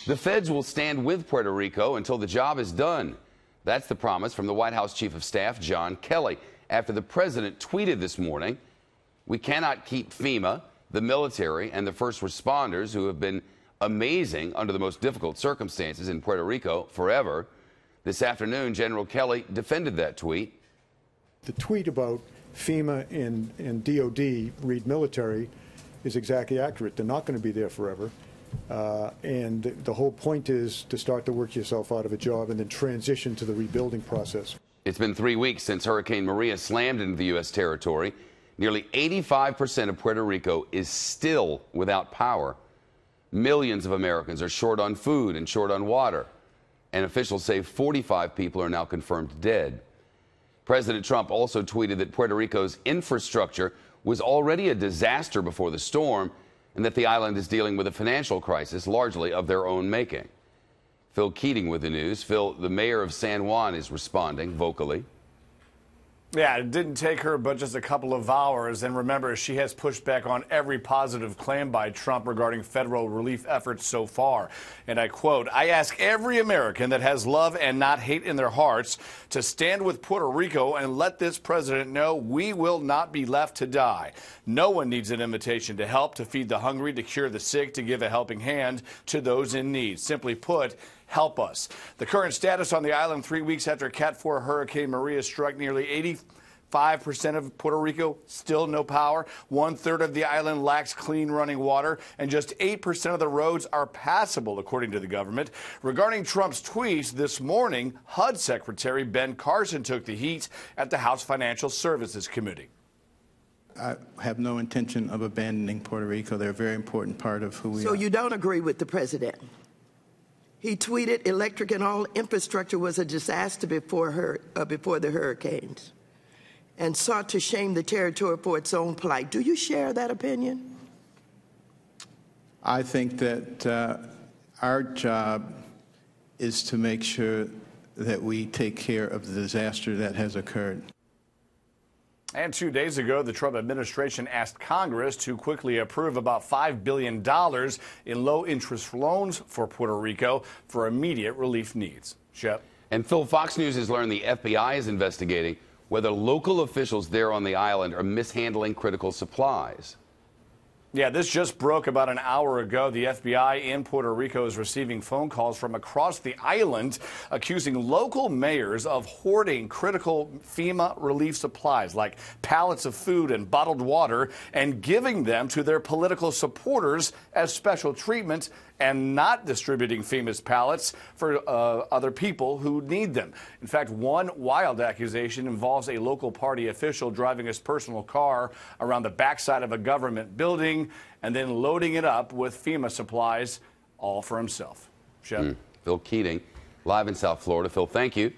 The feds will stand with Puerto Rico until the job is done. That's the promise from the White House Chief of Staff, John Kelly, after the president tweeted this morning, "We cannot keep FEMA, the military, and the first responders who have been amazing under the most difficult circumstances in Puerto Rico forever." This afternoon, General Kelly defended that tweet. The tweet about FEMA and DOD, read military, is exactly accurate. They're not going to be there forever. And the whole point is to start to work yourself out of a job and then transition to the rebuilding process. It's been 3 weeks since Hurricane Maria slammed into the U.S. territory. Nearly 85% of Puerto Rico is still without power. Millions of Americans are short on food and short on water. And officials say 45 people are now confirmed dead. President Trump also tweeted that Puerto Rico's infrastructure was already a disaster before the storm, and that the island is dealing with a financial crisis largely of their own making. Phil Keating with the news. Phil, the mayor of San Juan is responding vocally. Yeah, it didn't take her but just a couple of hours. And remember, she has pushed back on every positive claim by Trump regarding federal relief efforts so far. And I quote, "I ask every American that has love and not hate in their hearts to stand with Puerto Rico and let this president know we will not be left to die. No one needs an invitation to help, to feed the hungry, to cure the sick, to give a helping hand to those in need. Simply put, help us." The current status on the island 3 weeks after Cat 4 Hurricane Maria struck, nearly 85% of Puerto Rico, still no power. 1/3 of the island lacks clean running water, and just 8% of the roads are passable, according to the government. Regarding Trump's tweets this morning, HUD Secretary Ben Carson took the heat at the House Financial Services Committee. I have no intention of abandoning Puerto Rico. They're a very important part of who we are. So you don't agree with the president? He tweeted electric and all infrastructure was a disaster before the hurricanes, and sought to shame the territory for its own plight. Do you share that opinion? I think that our job is to make sure that we take care of the disaster that has occurred. And 2 days ago, the Trump administration asked Congress to quickly approve about $5 billion in low-interest loans for Puerto Rico for immediate relief needs. Shep. And Phil, Fox News has learned the FBI is investigating whether local officials there on the island are mishandling critical supplies. Yeah, this just broke about an hour ago. The FBI in Puerto Rico is receiving phone calls from across the island accusing local mayors of hoarding critical FEMA relief supplies like pallets of food and bottled water and giving them to their political supporters as special treatment and not distributing FEMA's pallets for other people who need them. In fact, one wild accusation involves a local party official driving his personal car around the backside of a government building and then loading it up with FEMA supplies, all for himself. Shep. Phil Keating, live in South Florida. Phil, thank you.